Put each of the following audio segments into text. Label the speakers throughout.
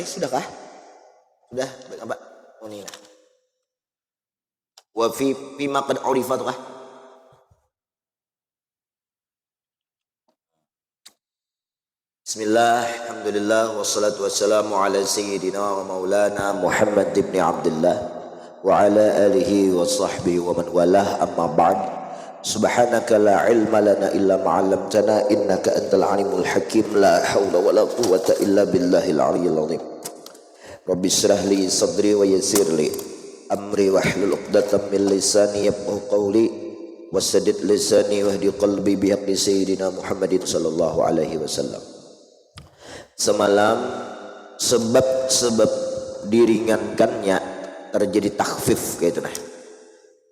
Speaker 1: Sudahkah? Sudah, baik Mbak. Oh ini. Wa fi ma qad urifat kah? Bismillah, alhamdulillah, wassalatu wassalamu ala sayyidina wa maulana Muhammad ibn Abdullah wa ala alihi wa sahbihi wa man walah, amma ba'd. Subhanaka la ilma lana illa ma'allamtana innaka antal alimul hakim, la hawla wa la quwwata illa billahil aliyyil azim. Rabbi shrah li sadri wa yassir li amri wahlul 'uqdatam min lisani yafqahu qawli wasaddid lisani wahdi qalbi bihaqqi sayyidina Muhammadin sallallahu alaihi wasallam. Semalam sebab-sebab diringankannya terjadi takhfif gitu nah.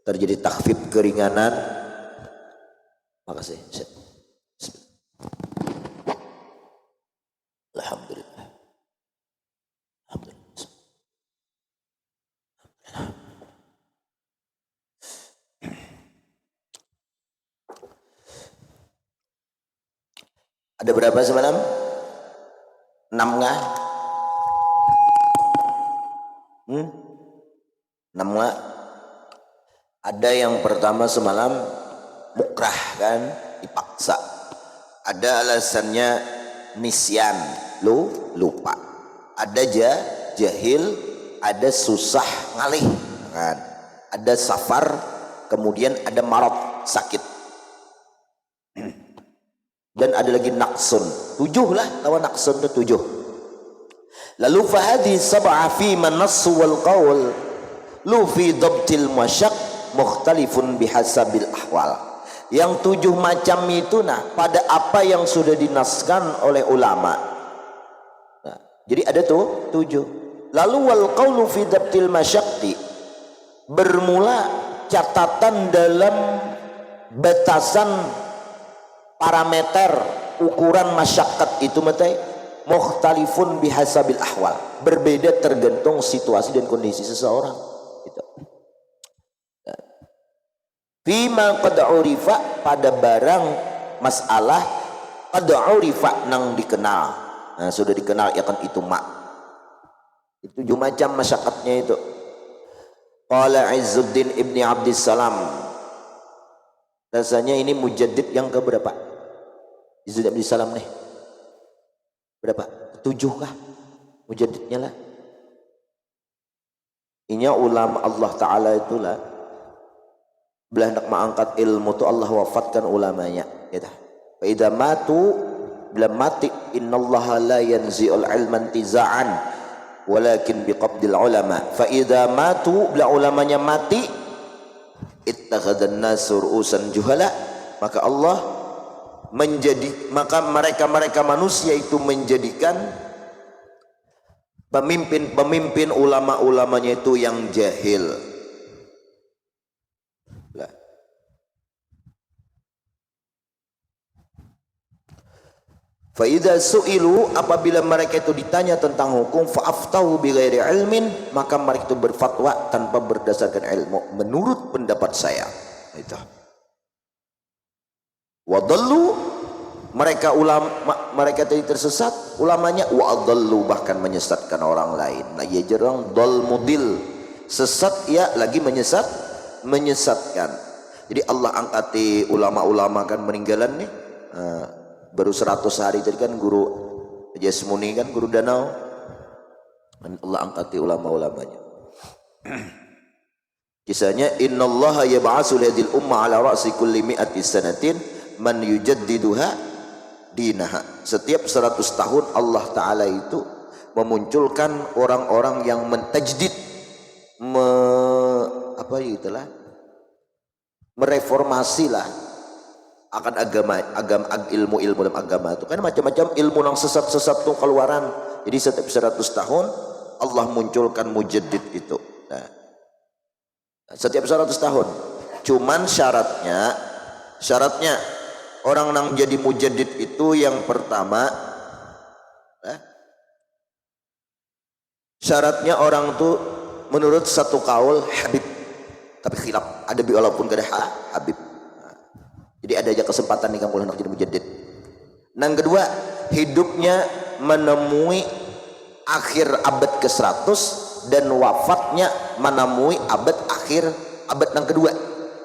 Speaker 1: Terjadi takhfif keringanan. Makasih. Alhamdulillah. Alhamdulillah. Ada berapa semalam? 6 nggak? 6 nggak? Ada yang pertama semalam mukrah kan, dipaksa. Ada alasannya nisyan, lupa. Ada jahil, ada susah ngalih kan. Ada safar, kemudian ada marad, sakit. Dan ada lagi naqsun, 7 lah, lawan naqsun itu 7. Lalu fahadi sab'a fi manassu wal qawl lu fi dhabtil masyaq mukhtalifun bihasabil ahwal. Yang 7 macam itu nah pada apa yang sudah dinaskan oleh ulama. Nah, jadi ada tuh 7. Lalu wal qawlu fi dhabtil masyaqqi, bermula catatan dalam batasan parameter ukuran masyaqqat itu matai mukhtalifun bihasabil ahwal, berbeda tergantung situasi dan kondisi seseorang gitu. Fima qad urifa, pada barang masalah qad urifa nang dikenal. Nah, sudah dikenal ya kan itu mak. Itu 7 macam masyaqqatnya itu. Qala Izzuddin ibni Abdissalam, rasanya ini mujaddid yang keberapa? Izzuddin ibn Salam nih berapa? 7 kah mujaddidnya lah? Inya ulama Allah Ta'ala itulah belah hendak mengangkat ilmu tu Allah wafatkan ulamanya gitu. Fa idza matu, bila mati, innallaha la yanzi'ul ilman tiza'an walakin biqabdil ulama. Fa idza matu, bila ulamanya mati, ittakhadhan nasu ru'usan juhala, maka Allah maka mereka manusia itu menjadikan pemimpin ulama-ulamanya itu yang jahil. Fa idza su'ilu, apabila mereka itu ditanya tentang hukum, fa aftahu bighairi ilmin, maka mereka itu berfatwa tanpa berdasarkan ilmu, menurut pendapat saya. Itu. Wa dallu, mereka tadi tersesat, ulamanya wa adallu, bahkan menyesatkan orang lain. Nah, ya jarang dal mudil, sesat ya lagi menyesatkan. Jadi Allah angkati ulama-ulama kan meninggalan nih. Baru 100 hari tadi kan guru Jasmuni kan, guru Danau, Allah angkati ulama-ulamanya. Kisahnya innallaha yab'atsu hadhil umma ala ra'si kulli mi'ati sanatin man yujaddiduha dinaha. Setiap 100 tahun Allah Ta'ala itu memunculkan orang-orang yang mentajdid, mereformasi lah akan agama ilmu dalam agama itu kan macam-macam ilmu yang sesat tuh keluaran. Jadi setiap 100 tahun Allah munculkan mujaddid itu. Nah, setiap 100 tahun. Cuman syaratnya orang yang jadi mujaddid itu yang pertama, syaratnya orang tuh menurut satu kaul habib, tapi khilaf ada walaupun gak ada habib. Jadi ada aja kesempatan nih kamu nak jadi mujaddid. Yang kedua, hidupnya menemui akhir abad ke-100 dan wafatnya menemui abad yang kedua.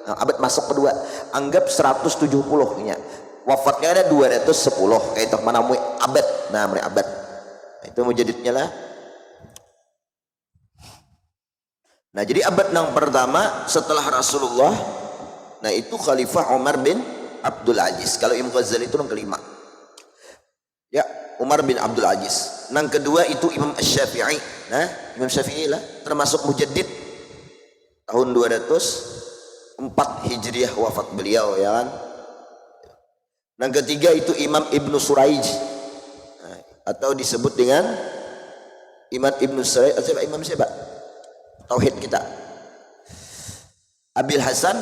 Speaker 1: Nah, abad masuk kedua, anggap 170 nya. Wafatnya ada 210 kayak itu menemui abad. Nah, mulai abad. Nah, itu mujadidnya lah. Nah, jadi abad yang pertama setelah Rasulullah, nah itu Khalifah Umar bin Abdul Aziz. Kalau Imam Ghazali itu yang kelima. Ya, Umar bin Abdul Aziz. Yang kedua itu Imam Asy-Syafi'i. Nah, Imam Syafi'i lah termasuk mujaddid. Tahun 204 Hijriah wafat beliau, ya kan. Yang ketiga itu Imam Ibnu Suraij. Nah, atau disebut dengan Imam Ibnu Suraij. Imam siapa? Tauhid kita. Abil Hasan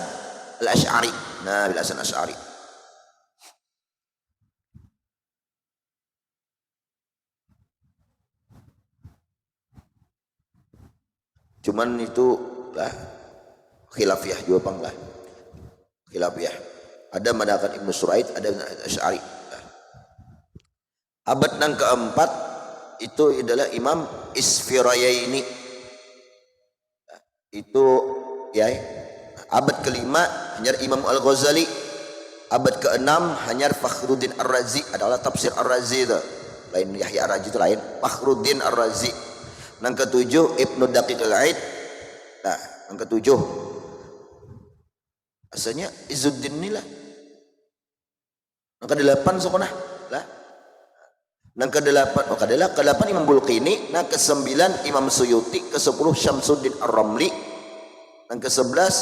Speaker 1: Al-Asy'ari. Nah, Abil Hasan Al-Asy'ari. Cuman itu lah khilafiyah juga bang lah. Khilafiyah. Ada madakan Ibnu Suraid, ada Asy'ari. Abad yang keempat itu adalah Imam Isfirayaini. Itu ya. Abad kelima hanya Imam Al-Ghazali. Abad keenam hanya Fakhruddin Ar-Razi, adalah tafsir Ar-Razi itu. Lain Yahya Ar-Razi itu lain. Fakhruddin Ar-Razi. Yang ketujuh Ibnu Daqiq Al-Aid. Nah, yang ketujuh asalnya Izzuddin inilah. Yang kedelapan sokonah lah. Yang kedelapan Imam Bulqini. Yang kesembilan Imam Suyuti. Kesepuluh Syamsuddin Ar-Ramli. Yang ke-11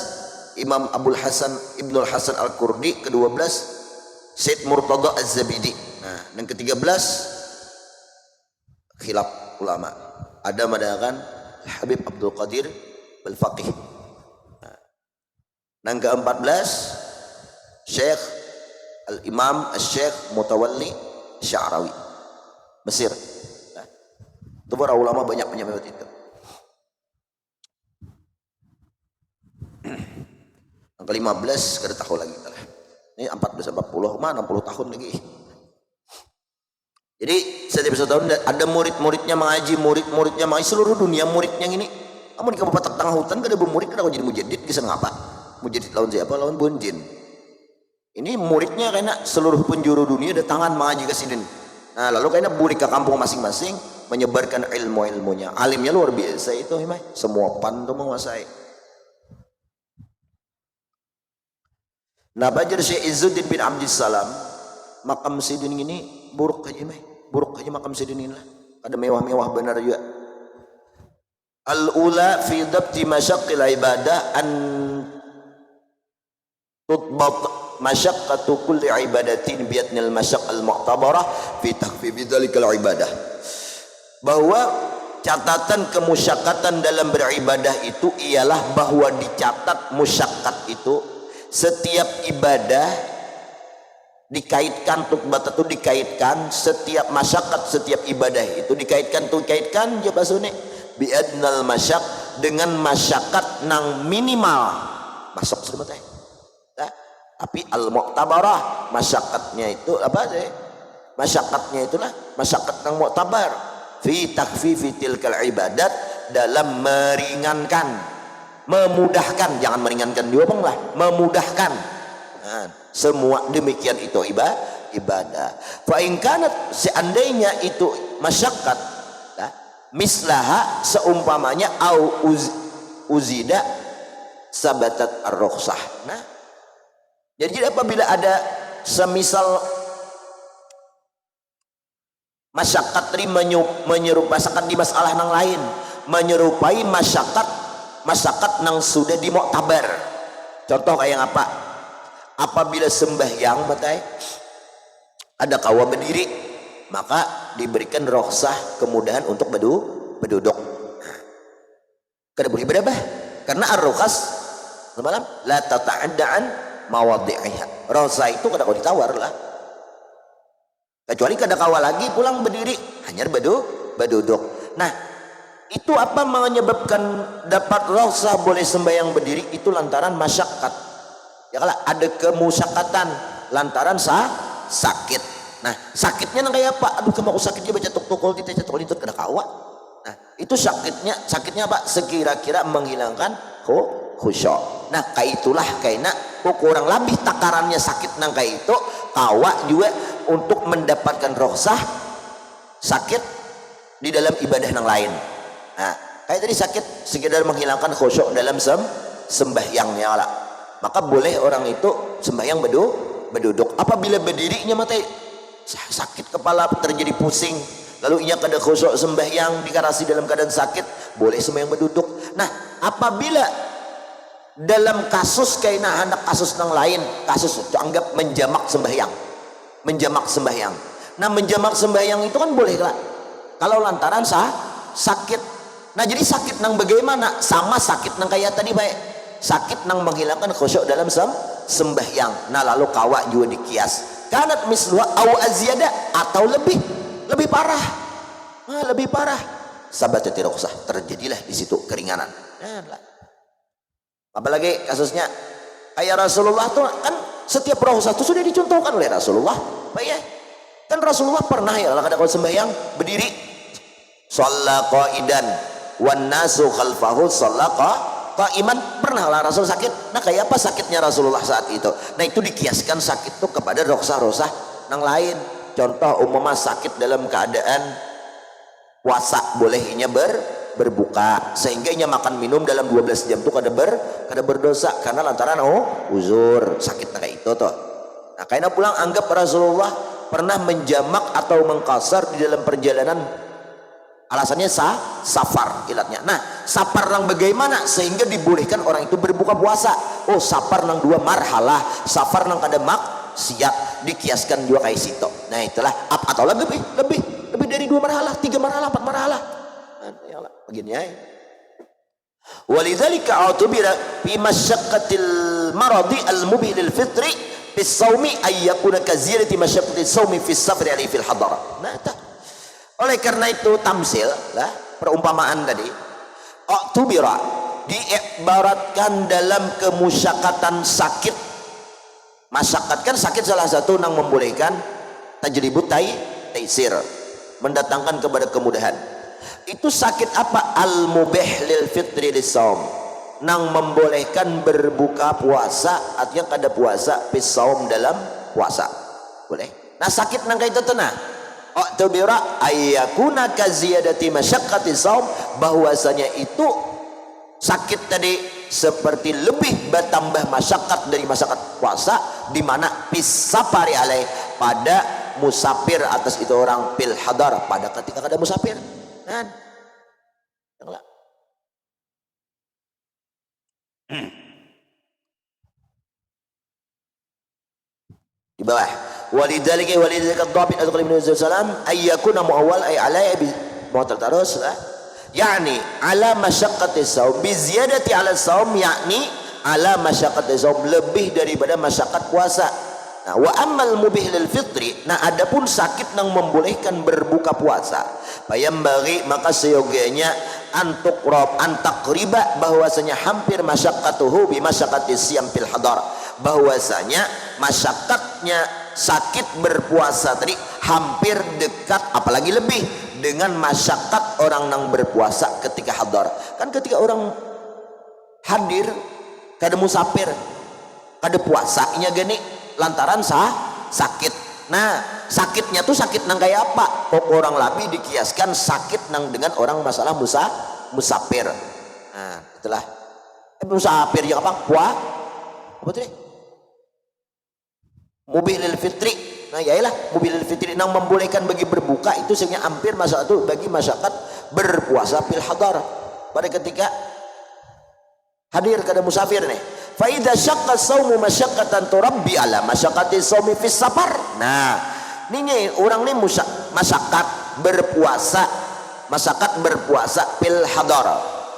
Speaker 1: Imam Abdul Hasan Ibnul Hasan Al-Kurdi. Ke-12 Said Murtada Az-Zabidi. Nah, yang ke-13 khilaf ulama. Ada madakan Habib Abdul Qadir Al-Faqih. Nah, yang ke-14 Syekh Al-Imam Al-Syekh Mutawalli Sya'rawi Mesir. Nah, itu para ulama banyak penyebut itu. Yang ke-15 kada tahu lagi lah. Ini 1440 mana 60 tahun lagi. Jadi setiap satu tahun ada murid-muridnya mengaji, murid-muridnya mengaji, seluruh dunia muridnya ini. Kamu di kabupaten tengah hutan kada bermurid kada jadi mujaddid kisah ngapa? Mujaddid lawan siapa? Lawan bonjin. Ini muridnya karena seluruh penjuru dunia datangan mengaji ke sini. Nah, lalu karena balik ke kampung masing-masing menyebarkan ilmu-ilmunya. Alimnya luar biasa itu, semua pan tuh menguasai. Nah, bajar Syekh Izzuddin bin Abdissalam, makam Sidin ini buruk aja buruk aja makam Sidin ini lah. Ada mewah-mewah benar juga. Al-ula fi dabti masyaqqil ibadah an tutbat masyaqqatu kulli ibadatin bi'atnil masyaqq al-mu'tabarah fi takhfif dzalikal ibadah. Bahwa catatan kemusyakatan dalam beribadah itu ialah bahwa dicatat musyakat itu setiap ibadah dikaitkan tutbat itu dikaitkan setiap masyakat setiap ibadah itu dikaitkan ya basune bi'adnal masyak dengan masyakat nang minimal masuk sebentar. Nah, tapi al-mu'tabarah masyakatnya itu apa sih? Masyakatnya itulah masyakat nang mu'tabar fi takhfifi tilkal ibadat dalam meringankan memudahkan, jangan meringankan juga bang lah, memudahkan. Nah, semua demikian itu ibadah. Fa in kanat seandainya itu masyakat mislaha seumpamanya au uzida sabatat ar-rukhsah. Nah, jadi apabila ada semisal masyakat menyerupai di masalah yang lain menyerupai masyakat nang sudah dimuktabar. Contoh kayak apa? Apabila sembahyang batai ada kawa berdiri, maka diberikan rukhsah kemudahan untuk berduduk. Kada boleh berapa? Karena ar-rukhas malam la tata'adda'an mawadhi'iha. Rukhsah itu kada kau ditawar lah. Kecuali kada kawa lagi pulang berdiri, hanya berduduk. Nah, itu apa menyebabkan dapat rukhsah boleh sembahyang berdiri itu lantaran masyakat. Ya kalau ada kemusyakatan lantaran sakit. Nah, sakitnya nang kayak apa? Aduh, kamu aku sakit dia baca tukul tidak tukul itu kena kawa. Nah, itu sakitnya apa? Sekira-kira menghilangkan khusyuk. Nah, kayak itulah kayaknya kurang lebih takarannya sakit nang kayak itu kawa juga untuk mendapatkan roksah sakit di dalam ibadah yang lain. Nah, kayak tadi sakit sekedar menghilangkan khusyuk dalam sembahyangnya lah. Maka boleh orang itu sembahyang berduduk. Apabila berdirinya mati sakit kepala, terjadi pusing, lalu ia kada khusyuk sembahyang dikarasi dalam keadaan sakit, boleh sembahyang berduduk. Nah, apabila dalam kasus kayaknya anak kasus yang lain, kasus anggap menjamak sembahyang. Nah, menjamak sembahyang itu kan boleh lah kalau lantaran sakit. Nah, jadi sakit nang bagaimana? Sama sakit nang kayak tadi baik, sakit nang menghilangkan khusyuk dalam sembahyang. Nah, lalu kawa juga dikias kanat misluha au azyada, atau lebih parah. Nah, lebih parah sabat rukhsah, terjadilah di situ keringanan. Nah, apalagi kasusnya kayak Rasulullah tuh kan setiap rukhsah itu sudah dicontohkan oleh Rasulullah. Pak ya, kan Rasulullah pernah ya kalau sembahyang berdiri, shalla qaidan wan nasu khalfahu shalla qaiman, pernah lah Rasul sakit. Nah, kayak apa sakitnya Rasulullah saat itu? Nah, itu dikiaskan sakit itu kepada rukhsah yang lain. Contoh umpama sakit dalam keadaan puasa, bolehnya berbuka sehingga ia makan minum dalam 12 jam itu kada berdosa karena lantaran uzur sakit kayak itu toh. Nah, kayaknya pulang anggap Rasulullah pernah menjamak atau mengkasar di dalam perjalanan, alasannya safar ilatnya. Nah, safar nang bagaimana sehingga dibolehkan orang itu berbuka puasa? Oh, safar nang 2 marhalah, safar nang kada maksiat, dikiaskan juga kayak situ. Nah, itulah atau lebih dari 2 marhalah, 3 marhalah, 4 marhalah. Ya Allah, begini ya. Walidzalika atubira fi masyaqqatil maradi al-mubih lil fitri bis saumi ay yakuna ka ziyadati masyaqqatis saumi fi safri alaihi fil hadar. Nah, oleh karena itu tamsil lah, perumpamaan tadi atubira diibaratkan dalam kemusyakatan sakit. Masyakat kan sakit salah satu yang membolehkan tajribut taisir, mendatangkan kepada kemudahan. Itu sakit apa? Al-mubih lil fitri lisaum, nang membolehkan berbuka puasa, artinya kada puasa pisaum dalam puasa boleh. Nah, sakit nang kayak itu tenah Oktobira ayyakuna kaziyadati masyaqqati saum, bahwasanya itu sakit tadi seperti lebih bertambah masyakat dari masyakat puasa, di mana pisapari alai, pada musafir atas itu orang, pil hadar, pada ketika ada musafir. Kan di bawah walidzalika dhabit adqal min salam ay yakuna muawwal ay ala bi mu'tal terus lah, yakni ala masyaqqati saum bi ziyadati ala saum, yakni ala masyaqqati saum, lebih daripada masyakat puasa. Nah, wa ammal mubih lil fitri, nah adapun sakit yang membolehkan berbuka puasa, bagi maka seyogianya antakriba, bahwasanya hampir masyaqqatuhu bi masyaqqati siyam fil hadar, bahwasanya masyakatnya sakit berpuasa tadi hampir dekat, apalagi lebih dengan masyakat orang yang berpuasa ketika hadar. Kan ketika orang hadir kada musafir, kada puasanya gini lantaran sakit. Nah, sakitnya tuh sakit nang kayak apa? Orang lebih dikiaskan sakit nang dengan orang masalah musafir. Nah, itulah musafir ya apa? Apa tadi? Mubih lil fitri. Nah, yaelah mubih lil fitri nang membolehkan bagi berbuka itu sebenarnya hampir masalah itu bagi masyarakat berpuasa fil hadar, pada ketika hadir kada musafir nih. Fa idza syaqqa saumu masyaqqatan turabbi ala masyaqqati saumi fis safar. Nah, ini orang ini masyakat berpuasa fil hadar,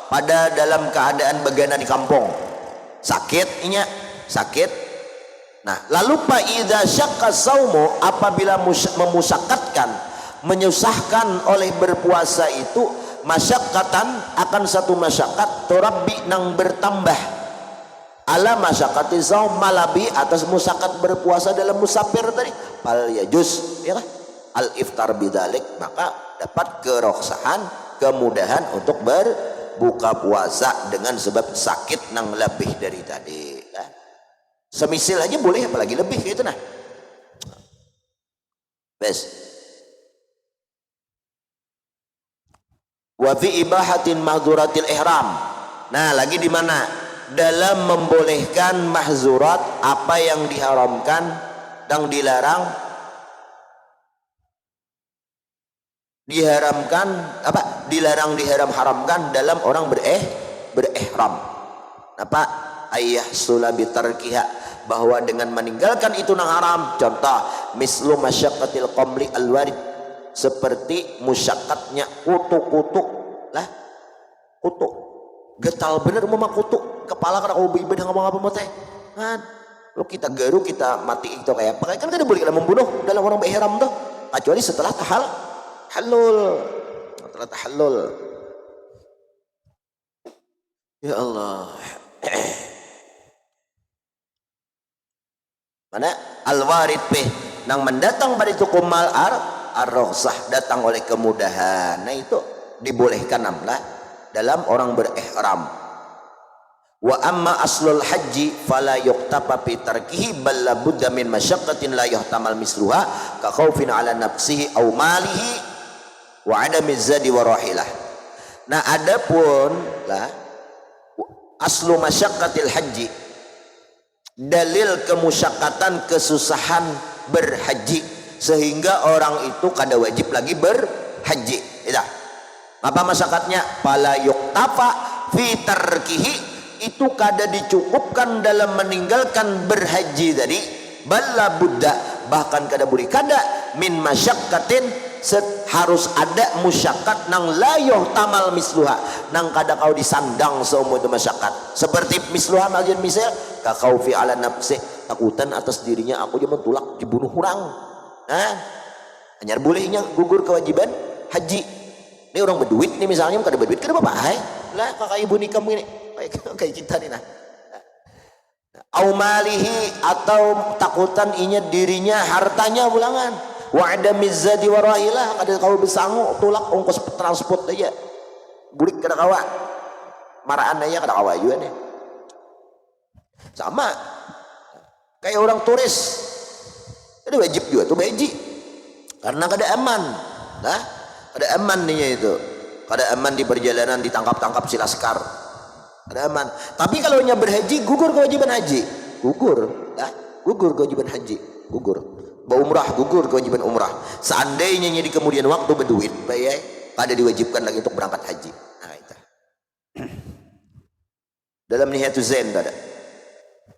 Speaker 1: pada dalam keadaan begana di kampung. Sakit inya, sakit. Nah, lalu fa idza syaqqa saumu, apabila memusakatkan, menyusahkan oleh berpuasa itu, masyaqqatan akan satu masyakat, turabbi nang bertambah, ala masyaqqati saum, malabi atas musakat berpuasa dalam musafir tadi, fal yajuz ya kan al iftar bidzalik, maka dapat keroksahan, kemudahan untuk berbuka puasa dengan sebab sakit nang lebih dari tadi. Nah, semisil aja boleh, apalagi lebih gitu nah. Bes. Wa fi ibahatin mahdzuratil ihram. Nah, lagi di mana? Dalam membolehkan mahzurat, apa yang diharamkan dan dilarang, diharamkan apa? Dilarang diharamkan dalam orang berihram. Apa? Ayah sulabi tarkiha, bahwa dengan meninggalkan itu nang haram. Contoh, mislu masyaqqatil qamli alwarid, seperti musyakatnya kutu-kutu lah, kutu getal bener mama kutu kepala karena kau ibadah ngomong apa mah teh kan, lo kita garu kita mati itu kayak apa kan, kada boleh membunuh dalam orang berihram tuh, kecuali setelah tahallul, setelah tahallul. Ya Allah. Mana al-warid bih nang mendatang pada itu kumal ar-rukhsah, datang oleh kemudahan. Nah itu dibolehkan namlah dalam orang berihram. Wa amma aslul haji fala yuqtafa fi tarkihi bal la budda min masyaqqatin la yuhtamal misluha ka khaufin ala nafsihi aw malihi wa adami zadi wa rahilah. Nah adapun lah aslu masyaqqatil haji, dalil kemusyakatan kesusahan berhaji sehingga orang itu kada wajib lagi berhaji. Itulah. Apa masyakatnya? Fala yuktafa fi tarkihi, itu kada dicukupkan dalam meninggalkan berhaji tadi. Balla buddha, bahkan kada boleh kada min masyakkatin, harus ada musyakat nang la yuhtamal misluha, nang kada kau disandang semua itu masyakat. Seperti misluha maljan misal ka khaufi ala nafsi, takutan atas dirinya aku jangan tulak dibunuh orang. Nah, hanya bolehnya gugur kewajiban haji. Ini orang berduit nih misalnya, kada berduit kada apa-apa lah, kakak ibu nikam ini kayak kita nih nah. Au malihi, atau takutan inya dirinya hartanya bulangan. Wa adamiz zadi wa rahilah, kada kau besangu tulak ongkos transport aja bulik kada kawa maraan aja kada kawa juga nih. Sama kayak orang turis, ada wajib juga tuh haji karena kada aman nah, kada aman nih itu, kada aman di perjalanan ditangkap-tangkap si laskar, kada aman. Tapi kalau nya berhaji gugur kewajiban haji, gugur lah, gugur kewajiban haji, gugur. Umrah gugur kewajiban umrah. Seandainya di kemudian waktu berduit, bayai pada diwajibkan lagi untuk berangkat haji. Nah itu. Dalam nihatul zain ada.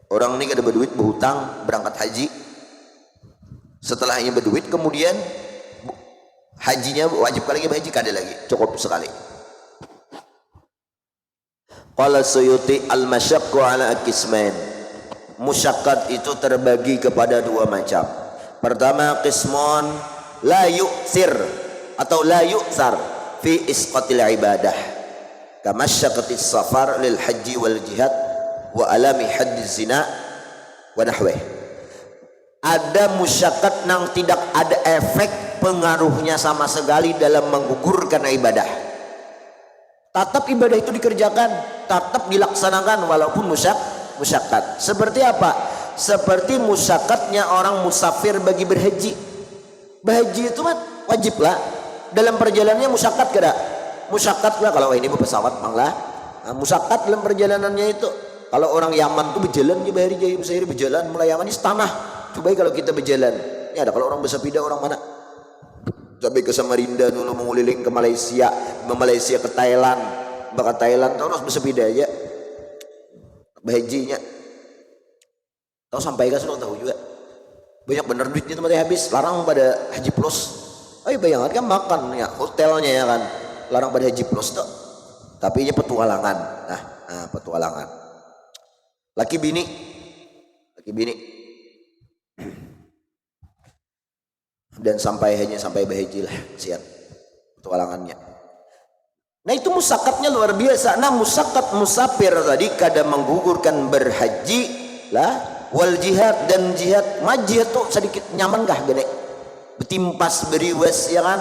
Speaker 1: Orang ini kada berduit, berhutang berangkat haji. Setelahnya berduit, kemudian hajinya wajib lagi berhaji, kada lagi, cukup sekali. Qala Suyuti al-masyaqqu ala qismain. Musyaqqat itu terbagi kepada dua macam. Pertama, qismun la yu'thir atau la yu'thar fi isqatil ibadah, kama syaqatis safar lil haji wal jihad wa alami haddiz zina wa nahwih. Ada musyaqqat nang tidak ada efek pengaruhnya sama sekali dalam menggugurkan ibadah. Tetap ibadah itu dikerjakan, tetap dilaksanakan walaupun musyaqqat. Seperti apa? Seperti musyakatnya orang musafir bagi berhaji. Berhaji itu kan wajib lah. Dalam perjalanannya musyakat kada? Musyakat lah kalau ini pesawat manglah. Nah, musyakat dalam perjalanannya itu. Kalau orang Yaman tuh berjalan di bahari jaya besar berjalan mulai Yaman ini tanah. Coba kalau kita berjalan. Ini ada kalau orang bersepeda orang mana? Sampai ke Samarinda dulu menguliling ke Malaysia, Malaysia ke Thailand, bahkan Thailand terus bersepeda aja. Berhajinya. Tahu sampai kan sudah tahu juga banyak bener duitnya tempatnya habis, larang pada haji plus. Ayo bayangkan kan makan ya hotelnya ya kan, larang pada haji plus tuh. Tapi ini petualangan. Nah, petualangan. Laki bini dan sampai berhaji lah siap petualangannya. Nah itu musakatnya luar biasa. Nah musakat musafir tadi kada menggugurkan berhaji lah. wal jihad dan jihad. Jihad tuh sedikit nyaman kah gede betimpas beriwes ya kan.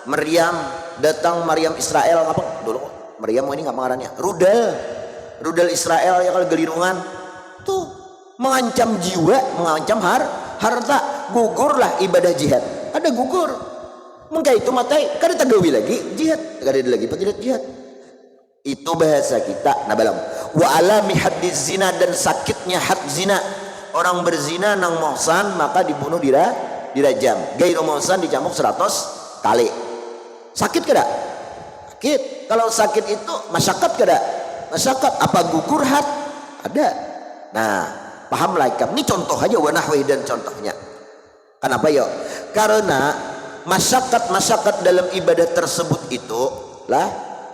Speaker 1: Maryam datang, Maryam Israel apa dulu Maryam ini nggak mengarangnya rudal Israel ya kalau gelirungan tuh mengancam jiwa, mengancam harta, gugurlah ibadah jihad. Ada gugur mungkin itu matai kada tagawi lagi jihad, kada lagi pakai jihad. Itu bahasa kita. Nah balam wa alami haddiz zina, dan sakitnya had zina. Orang berzina nang mohsan maka dibunuh dirajam. Gairu mohsan dicambuk 100 kali. Sakit kada? Sakit. Kalau sakit itu masyakat kada? Masyakat. Apa gugur had? Ada. Nah pahamlah ikam. Ini contoh aja wanahwi dan contohnya. Kenapa yo? Karena masyakat dalam ibadah tersebut itu lah,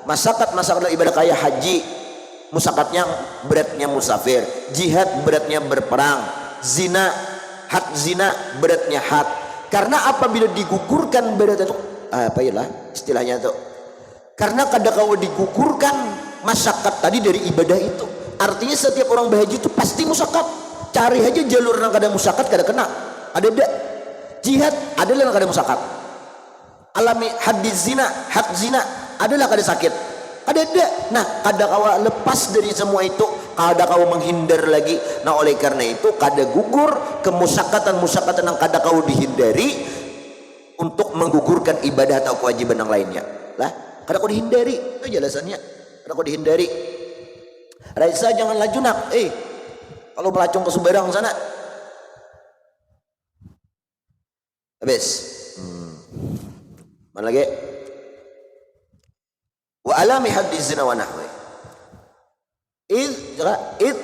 Speaker 1: masyakat dalam ibadah kayak haji, musyakatnya beratnya musafir, jihad beratnya berperang, zina, had zina beratnya had. Karena apabila digugurkan berat itu apa ya lah istilahnya itu, karena kadang kau digugurkan masyakat tadi dari ibadah itu. Artinya setiap orang berhaji itu pasti musyakat. Cari aja jalur yang kadang musyakat kada kena. Ada dak jihad adalah yang kadang musyakat. Alami hadis zina, had zina adalah kada sakit. Ada. Nah kada kau lepas dari semua itu, kada kau menghindar lagi. Nah oleh karena itu kada gugur kemusyakatan yang kada kau dihindari untuk menggugurkan ibadah atau kewajiban yang lainnya lah. Kada kau dihindari itu jelasannya, kada kau dihindari. Raisa jangan laju nak kalau melacung ke Subarang sana habis. Mana lagi? Wa alami hadis zina wa nahwi id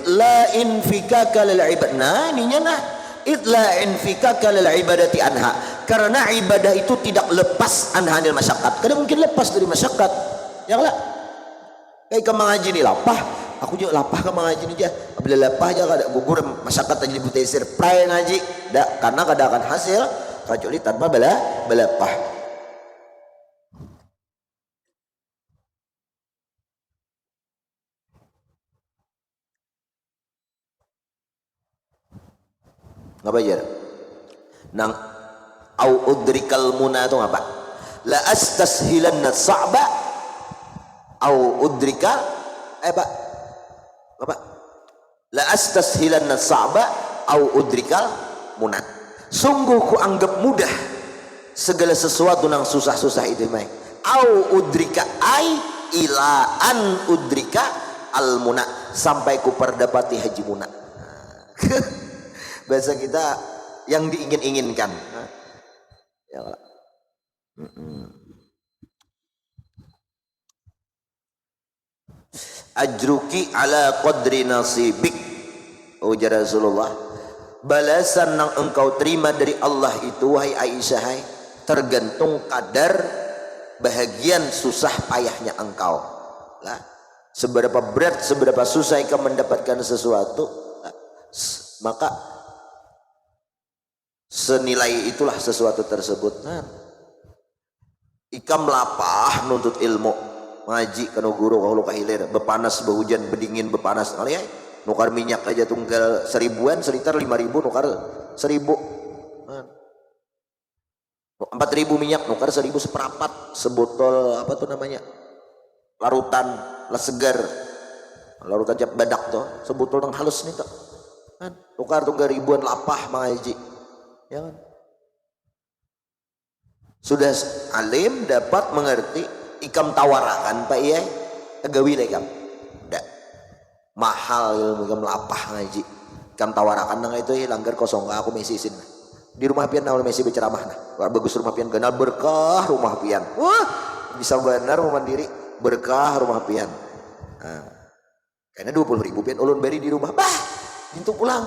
Speaker 1: la infikaka lil ibad. Nah ininya nah id la infikaka lil ibadati anha, karena ibadah itu tidak lepas anhanil masyakat. Kada mungkin lepas dari masyakat ya lah. Kayak ke mengaji ni lapah, aku juga lapah ke mengaji ni aja. Bila lapah aja kada gugur masyakat aja dibutisir pray ngaji dak, karena kada akan hasil kecuali tanpa belapah. Ngapa aja nang au udrikal muna itu ngapa la astashilanna sa'ba au udrika apa la astashilanna sa'ba au udrikal muna. Sungguh ku anggap mudah segala sesuatu nang susah-susah itu mai. Au udrika ai ila an udrika al muna, sampai ku perdapati haji muna. Bahasa kita yang diingin-inginkan ya. Ajruki ala qadri nasibik, ujar Rasulullah, balasan yang engkau terima dari Allah itu wahai Aisyah tergantung kadar bahagian susah payahnya engkau lah. Seberapa berat, seberapa susah engkau mendapatkan sesuatu lah, maka senilai itulah sesuatu tersebut. Nah, ikam lapah nuntut ilmu ngaji kanu guru kalau kahilir bepanas behujan bedingin bepanas kali ya nukar minyak aja tunggal 1000-an seliter 5.000 nukar 1.000 4.000 minyak nukar 1.000 seperempat sebotol apa tuh namanya larutan segar larutan cap badak tuh sebotol yang halus nih tuh kan nukar tunggal ribuan lapah mengaji ya kan. Sudah alim dapat mengerti ikam tawarakan Pak Iya agawi lah ikam udah mahal ilmu ikam lapah ngaji ikam tawarakan nang itu langgar kosong aku mesisin di rumah pian awal mesi berceramah nah wah bagus rumah pian kenal berkah rumah pian wah bisa benar mandiri berkah rumah pian nah, karena 20.000 pian ulun beri di rumah bah pintu pulang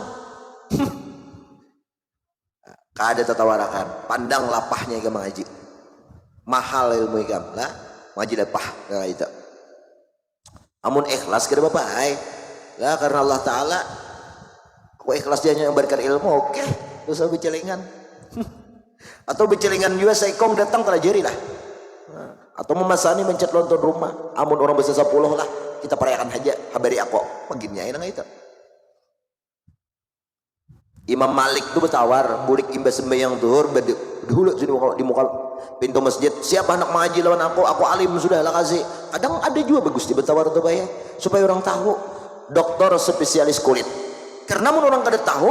Speaker 1: kada tatawarakan pandang lapahnya ikam ngaji mahal ilmu ikam lah ngaji lapah kayak itu amun ikhlas kada bapak lah karena Allah Ta'ala aku ikhlas dia nyebarkan ilmu oke dosa becelengan atau becelengan juga saikong datang pelajari lah atau memasani mencet lontong rumah amun orang besar 10 lah kita perayakan aja habari aku begini ya itu Imam Malik tuh bertawar bulik imbas sembahyang zuhur dahulu sini di muka pintu masjid, siapa anak mengaji lawan aku alim sudah lah kasih. Kadang ada juga bagus di bertawar tuh ya, supaya orang tahu dokter spesialis kulit, karena mun orang kada tahu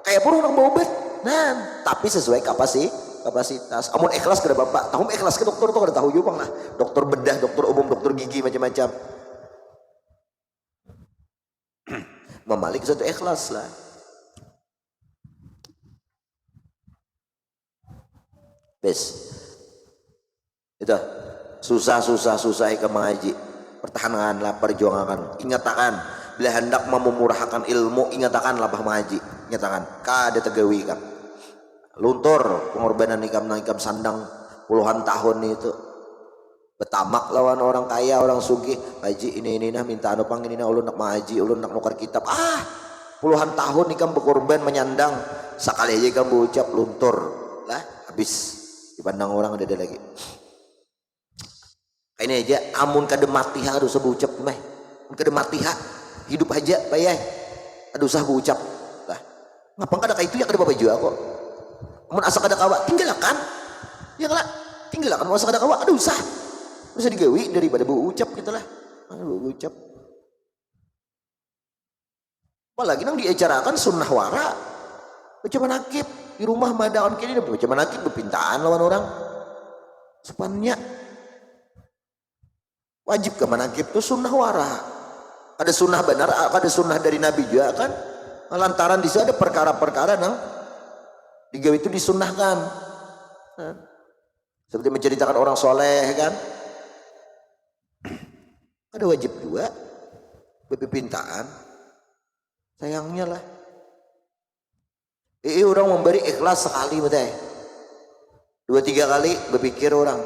Speaker 1: kayak pun orang mau obat nah, tapi sesuai kapasitas. Amun ikhlas kada bapak tahu ikhlas ke dokter tuh kada tahu juga lah, dokter bedah, dokter umum, dokter gigi macam-macam. Imam Malik satu ikhlas lah. Bes itu susah ke mengaji, pertahankanlah, perjuangan, ingatakan bila hendak memurahkan ilmu, ingatakanlah bah mengaji, ingatakan kada tegawi kan luntur pengorbanan nikam sandang puluhan tahun itu betamak lawan orang kaya, orang sugih, haji ini nah minta anu pang ini nah ulun nak mengaji, ulun nak nukar kitab, puluhan tahun nikam berkorban menyandang, sekali aja kamu ucap luntur lah habis dipandang orang ada lagi. Ini aja amun kada mati harus berucap meh, kada mati hidup aja payah aduh usah berucap lah, ngapa kada kayak itu ya kada apa juga kok. Amun asa kada kawa tinggalkan ya lah, tinggalkan asa kada kawa aduh usah digawi daripada berucap gitu lah, berucap. Apalagi nang diacarakan sunnah wara baca manakib di rumah madaon kini baca manakib berpintaan lawan orang sepannya wajib ke manakib itu sunnah wara, ada sunnah benar, ada sunnah dari Nabi juga kan, lantaran di situ ada perkara-perkara nang digawe itu disunnahkan, seperti menceritakan orang soleh kan, ada wajib juga berpintaan. Sayangnya lah orang memberi ikhlas sekali betul, 2-3 kali berpikir orang,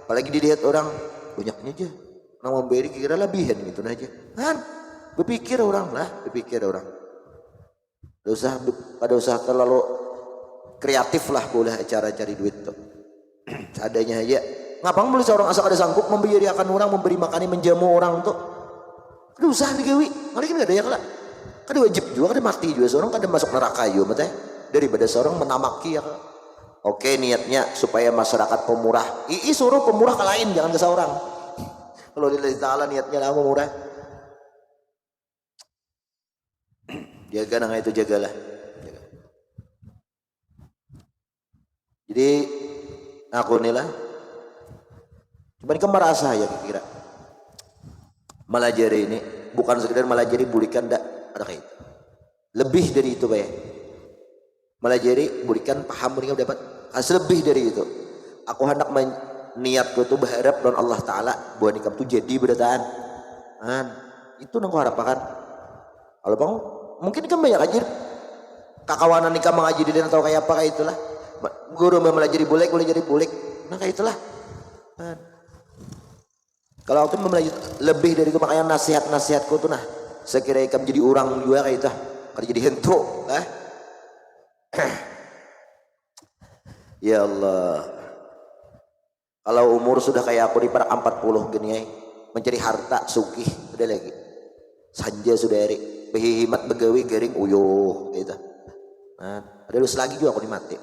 Speaker 1: apalagi dilihat orang banyaknya aja orang memberi kira lebihan gitu aja kan, berpikir orang pada usah terlalu kreatif lah, boleh cara cari duit tuh seadanya aja. Ngapang boleh seorang asal ada sanggup membiarkan orang, memberi makani, menjamu orang tuh ada usaha digawi, kali kan gak ada yang lah, kada wajib juga, kada mati juga seorang, kada masuk neraka juga betul, daripada seorang menamaki ya. Oke, niatnya supaya masyarakat pemurah, suruh pemurah ke lain, jangan ke seorang. Kalau lillahi ta'ala niatnya lah pemurah, jaga nang itu, jagalah. Jadi aku inilah cuman kan merasa ya kira malajari ini bukan sekedar malajari bulikan, ndak ada kayak itu, lebih dari itu ya. Melajari bulikan paham mereka dapat hasil lebih dari itu. Aku hendak niatku tuh berharap dan Allah Ta'ala buat nikam tuh jadi berataan itu nang aku harapkan. Kalau bang mungkin kan banyak aja kakawanan nikam mengaji di atau kayak apa kayak itulah, guru melajari bulik boleh jadi bulik nah kayak itulah. Kalau aku mempelajari lebih dari itu, makanya nasihatku tuh nah sekira ikam jadi orang juga kayak itu kalau jadi hentu ya Allah. Kalau umur sudah kayak aku di para 40 gini mencari harta sugih udah lagi sanja sudah erik behimat begawi garing uyuh gitu ada lulus lagi juga aku dimati.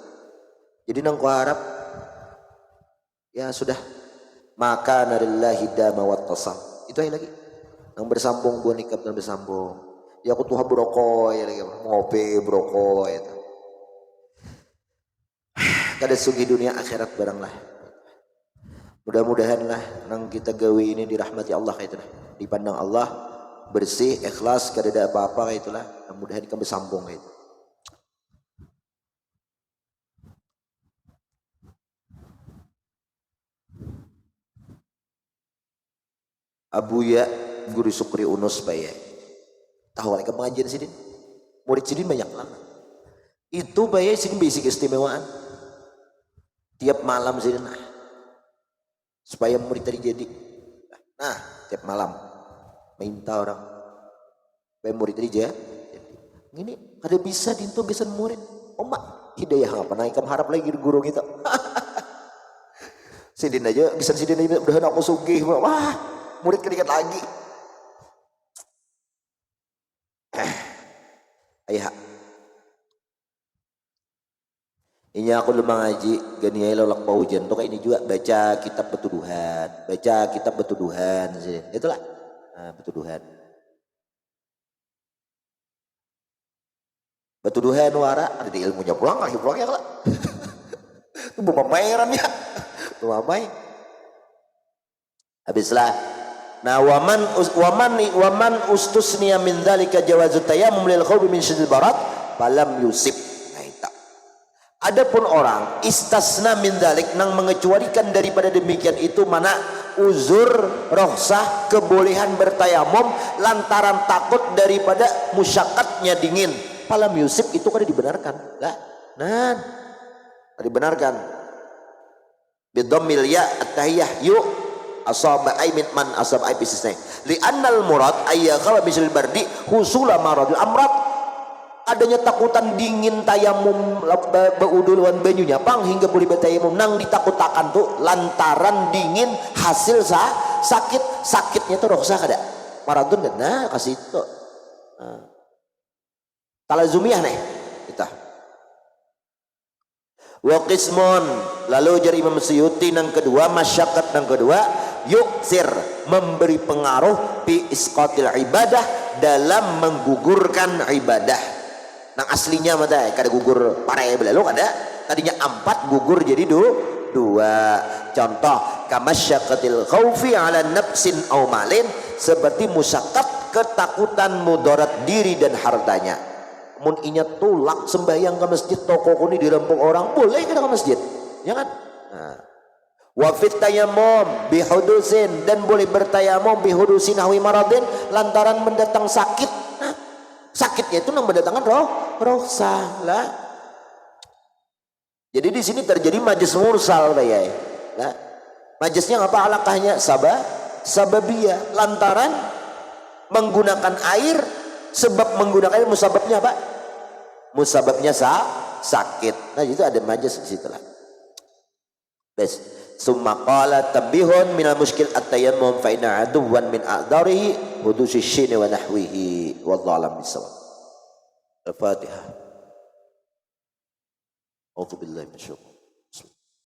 Speaker 1: Jadi nang ku harap ya sudah maka narillahi dama wattasam itu aja lagi nang bersambung buah nikah dan bersambung ya aku tuh broko ya lagi ngopi broko itu kada sugi dunia akhirat barang lah. Mudah-mudahan lah nang kita gawi ini dirahmati Allah kayak itulah, dipandang Allah bersih ikhlas kada ada apa-apa kayak itulah, mudah-mudahan kita bersambung kayak itu. Abuya guru Sukri Unus Baye tahu mereka pengajian sidin murid sidin banyak lah itu Baye sidin basic istimewaan tiap malam sidin supaya murid tadi jadi tiap malam minta orang supaya murid tadi jadi ini ada bisa dinto gesan murid omak hidayah apa naik kamu harap lagi guru kita sidin aja gesan sidin aja udah aku sugih wah murid kedikit lagi ayah Ya aku lemah ngaji, gani aja lolak hujan tuh kayak ini juga baca kitab betuduhan, itulah betuduhan wara ada di ilmunya pulang lagi pulang ya lah. Itu pameran ya, itu apa? Habislah. Nah waman ustusniya min dzalika jawazut tayammum lil khawfi min syidil barat falam yusib. Adapun orang istasna min dzalik nang mengecualikan daripada demikian itu mana uzur rohsah kebolehan bertayamum lantaran takut daripada musyakatnya dingin. Falam yusib itu kada dibenarkan. Lah, nah dibenarkan. Bidammil ya at-tahiyah yu asaba ay min man asaba ay bisisna li annal murad ayyakha bisil bardi husula maradil amrad. Adanya takutan dingin tayamum beuduluan banyunya pang hingga boleh bertayamum nang ditakutakan tuh lantaran dingin hasil sakitnya tuh rohsah kada maradun kan nah kasih itu talazumiyah nih kita wa qismun lalu jari Imam Suyuti nang kedua masyakat nang kedua yuksir memberi pengaruh fi isqatil ibadah dalam menggugurkan ibadah. Nang aslinya mata kada gugur parai belalu kada tadinya 4 gugur jadi 2. Contoh kamasyaqatil khaufi ala nafsin aw malin seperti musyaqqat ketakutan mudarat diri dan hartanya. Mun inya tulak sembahyang ke masjid toko kuni dirempung orang boleh kita ke masjid ya kan. Nah. Wa fit tayammum bihudusin dan boleh bertayamum bihudusin hawi maradin lantaran mendatang sakit. Sakitnya itu nang mendatangkan rohsah lah. Jadi di sini terjadi majlis mursal bayai. Lah, majlisnya apa alakahnya? Sababiyah lantaran menggunakan air sebab menggunakan air musababnya apa? Musababnya sakit. Nah itu ada majlis di situ lah. Bes. Summa qala tabihun minal muskil at-tayammum fa inna aduwan min a'darihi hudusi syini wa nahwihi wallahu a'lam bissawab. Al-Fatihah. A'udzu billahi minasyaitonir